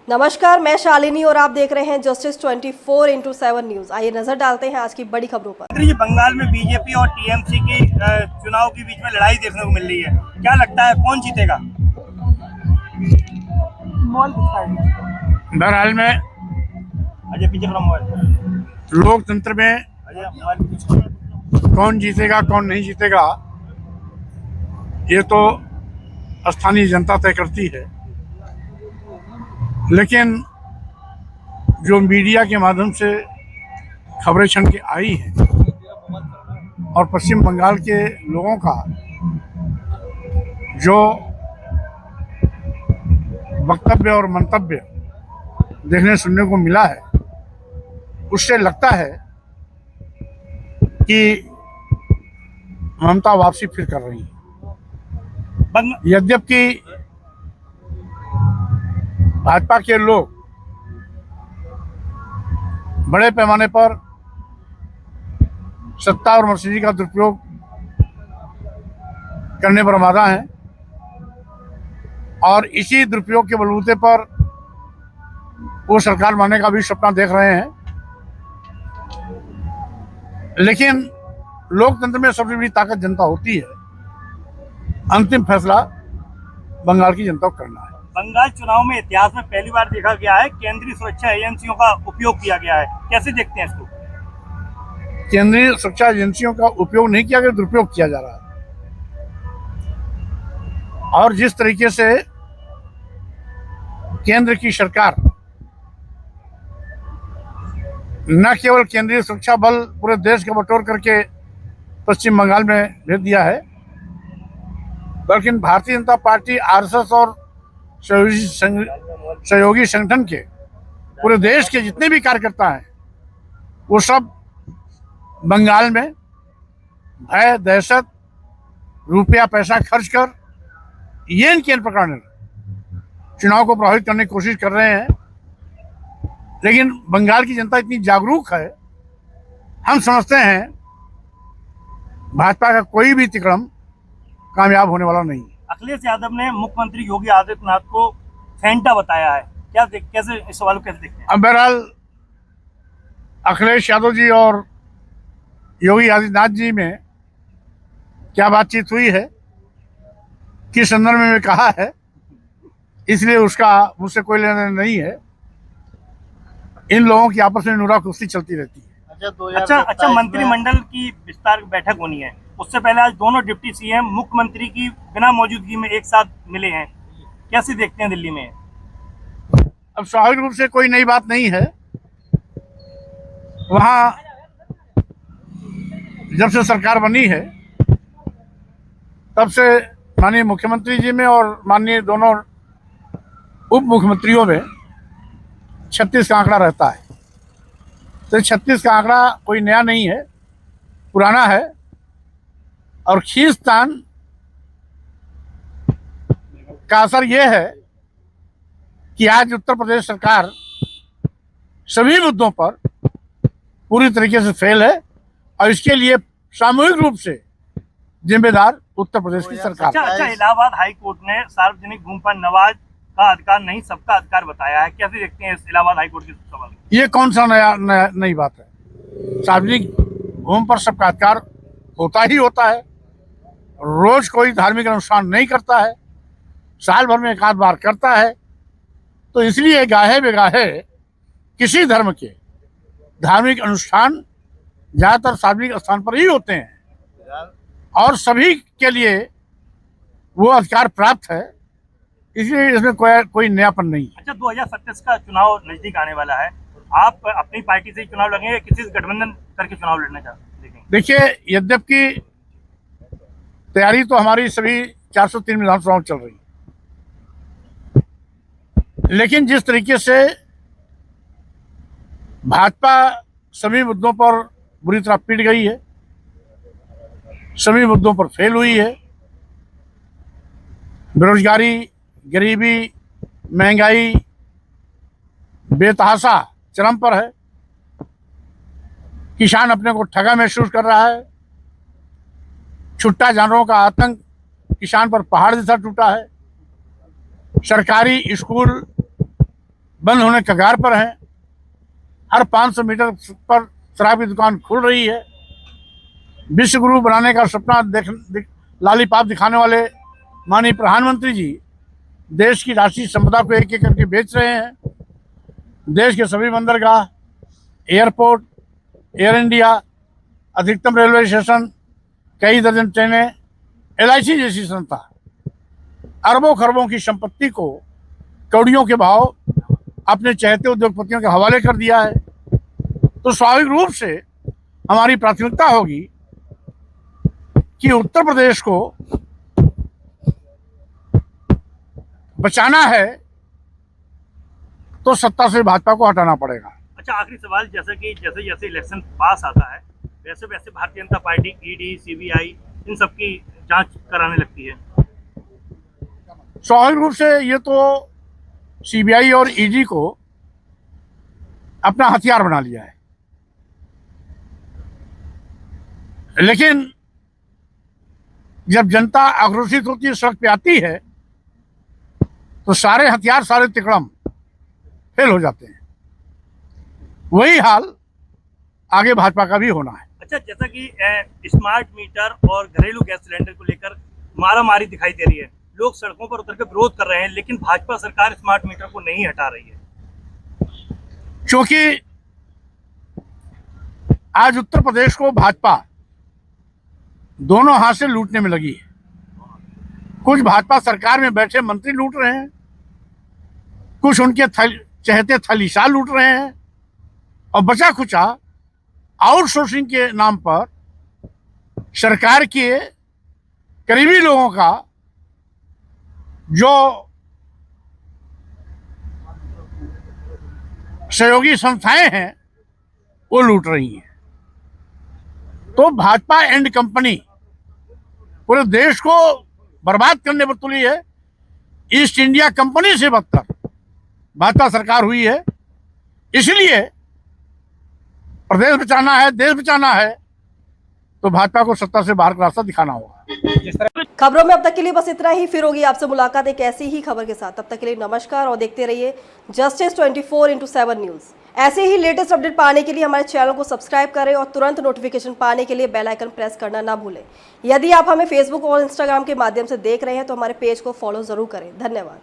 नमस्कार, मैं शालिनी और आप देख रहे हैं जस्टिस 24x7 न्यूज। आइए नजर डालते हैं आज की बड़ी खबरों पर। ये बंगाल में बीजेपी और टीएमसी की चुनाव के बीच में लड़ाई देखने को मिल रही है। क्या लगता है कौन जीतेगा? बहरहाल में अजय पीछे खड़ा मोबाइल। लोकतंत्र में अजय मोबाइल। कौन जीतेगा कौन नहीं जीतेगा ये तो स्थानीय जनता तय करती है, लेकिन जो मीडिया के माध्यम से खबरें छन के आई हैं और पश्चिम बंगाल के लोगों का जो वक्तव्य और मंतव्य देखने सुनने को मिला है, उससे लगता है कि ममता वापसी फिर कर रही है। यद्यपि भाजपा के लोग बड़े पैमाने पर सत्ता और मर्सिडी का दुरुपयोग करने पर आमादा हैं और इसी दुरुपयोग के बलबूते पर वो सरकार बनाने का भी सपना देख रहे हैं, लेकिन लोकतंत्र में सबसे बड़ी ताकत जनता होती है। अंतिम फैसला बंगाल की जनता को करना है। बंगाल चुनाव में इतिहास में पहली बार देखा गया है केंद्रीय सुरक्षा एजेंसियों का उपयोग किया गया है। कैसे देखते हैं इसको? केंद्रीय सुरक्षा एजेंसियों का उपयोग नहीं किया गया, दुरुपयोग किया जा रहा है। और जिस तरीके से केंद्र की सरकार न केवल केंद्रीय सुरक्षा बल पूरे देश का बटोर करके पश्चिम बंगाल में भेज दिया है, बल्कि भारतीय जनता पार्टी, आरएसएस और सहयोगी संगठन के पूरे देश के जितने भी कार्यकर्ता हैं वो सब बंगाल में भय, दहशत, रुपया पैसा खर्च कर ये केंद्र प्रकार चुनाव को प्रभावित करने की कोशिश कर रहे हैं। लेकिन बंगाल की जनता इतनी जागरूक है, हम समझते हैं भाजपा का कोई भी तिक्रम कामयाब होने वाला नहीं है। अखिलेश यादव ने मुख्यमंत्री योगी आदित्यनाथ को फेंटा बताया है। कैसे इस सवाल को कैसे देखते हैं? अब बहरहाल अखिलेश यादव जी और योगी आदित्यनाथ जी में क्या बातचीत हुई है, किस संदर्भ में कहा है, इसलिए उसका मुझसे कोई लेना देना नहीं है। इन लोगों की आपस में नुरा कुश्ती चलती रहती है। अच्छा, मंत्रिमंडल की विस्तार बैठक होनी है, उससे पहले आज दोनों डिप्टी सीएम मुख्यमंत्री की बिना मौजूदगी में एक साथ मिले हैं। कैसे देखते हैं दिल्ली में? अब स्वाभाविक रूप से कोई नई बात नहीं है। वहां जब से सरकार बनी है तब से माननीय मुख्यमंत्री जी में और माननीय दोनों उप मुख्यमंत्रियों में 36 का आंकड़ा रहता है। तो 36 का आंकड़ा कोई नया नहीं है, पुराना है। और खींचतान का असर यह है कि आज उत्तर प्रदेश सरकार सभी मुद्दों पर पूरी तरीके से फेल है और इसके लिए सामूहिक रूप से जिम्मेदार उत्तर प्रदेश की सरकार। अच्छा, इलाहाबाद हाई कोर्ट ने सार्वजनिक भूमि पर नमाज का अधिकार नहीं सबका अधिकार बताया है। कैसे देखते हैं इस इलाहाबाद हाई कोर्ट के सवाल? ये कौन सा नई बात है? सार्वजनिक भूमि पर सबका अधिकार होता ही होता है। रोज कोई धार्मिक अनुष्ठान नहीं करता है, साल भर में एक आध बार करता है। तो इसलिए गाहे बेगाहे किसी धर्म के धार्मिक अनुष्ठान ज्यादातर सार्वजनिक स्थान पर ही होते हैं और सभी के लिए वो अधिकार प्राप्त है, इसलिए इसमें कोई नयापन नहीं है। अच्छा, 2027 का चुनाव नजदीक आने वाला है, आप अपनी पार्टी से चुनाव लड़ेंगे या किसी से गठबंधन करके चुनाव लड़ना चाहते हैं? देखिए, यद्यपि तैयारी तो हमारी सभी 403 विधानसभाओं चल रही है, लेकिन जिस तरीके से भाजपा सभी मुद्दों पर बुरी तरह पिट गई है, सभी मुद्दों पर फेल हुई है, बेरोजगारी, गरीबी, महंगाई बेतहाशा चरम पर है, किसान अपने को ठगा महसूस कर रहा है, छुट्टा जानवरों का आतंक किसान पर पहाड़ जैसा टूटा है। सरकारी स्कूल बंद होने कगार पर हैं। हर 500 मीटर पर शराब की दुकान खुल रही है। विश्व गुरु बनाने का सपना लालीपाप दिखाने वाले माननीय प्रधानमंत्री जी देश की राष्ट्रीय संपदा को एक एक करके बेच रहे हैं। देश के सभी बंदरगाह, एयरपोर्ट, एयर इंडिया, अधिकतम रेलवे स्टेशन, कई दर्जन ट्रेनें, LIC जैसी संस्था अरबों खरबों की संपत्ति को कौड़ियों के भाव अपने चहेते उद्योगपतियों के हवाले कर दिया है। तो स्वाभाविक रूप से हमारी प्राथमिकता होगी कि उत्तर प्रदेश को बचाना है तो सत्ता से भाजपा को हटाना पड़ेगा। अच्छा, आखिरी सवाल, जैसे जैसे इलेक्शन पास आता है वैसे वैसे Bharatiya Janata party ED, CBI इन सब की जांच कराने लगती है। स्वाभाविक रूप से ये तो CBI और ED को अपना हथियार बना लिया है, लेकिन जब जनता आक्रोशित होती है, सड़क पे आती है, तो सारे हथियार, सारे तिकड़म फेल हो जाते हैं। वही हाल आगे भाजपा का भी होना है। अच्छा, जैसा कि स्मार्ट मीटर और घरेलू गैस सिलेंडर को लेकर मारामारी दिखाई दे रही है, लोग सड़कों पर उतर के विरोध कर रहे हैं, लेकिन भाजपा सरकार स्मार्ट मीटर को नहीं हटा रही है। क्योंकि आज उत्तर प्रदेश को भाजपा दोनों हाथ से लूटने में लगी है। कुछ भाजपा सरकार में बैठे मंत्री लूट रहे हैं, कुछ उनके चहेते थलीशाह लूट रहे हैं, और बचा खुचा आउटसोर्सिंग के नाम पर सरकार के करीबी लोगों का जो सहयोगी संस्थाएं हैं वो लूट रही हैं। तो भाजपा एंड कंपनी पूरे देश को बर्बाद करने पर तुली है। ईस्ट इंडिया कंपनी से बदतर भाजपा सरकार हुई है। इसलिए प्रदेश बचाना है, देश बचाना है, तो भाजपा को सत्ता से बाहर का रास्ता दिखाना होगा। खबरों में अब तक के लिए बस इतना ही। फिर होगी आपसे मुलाकात एक ऐसी ही खबर के साथ। तब तक के लिए नमस्कार और देखते रहिए जस्टिस 24x7 न्यूज। ऐसे ही लेटेस्ट अपडेट पाने के लिए हमारे चैनल को सब्सक्राइब करें और तुरंत नोटिफिकेशन पाने के लिए बेल आइकन प्रेस करना ना भूलें। यदि आप हमें फेसबुक और इंस्टाग्राम के माध्यम से देख रहे हैं तो हमारे पेज को फॉलो जरूर करें। धन्यवाद।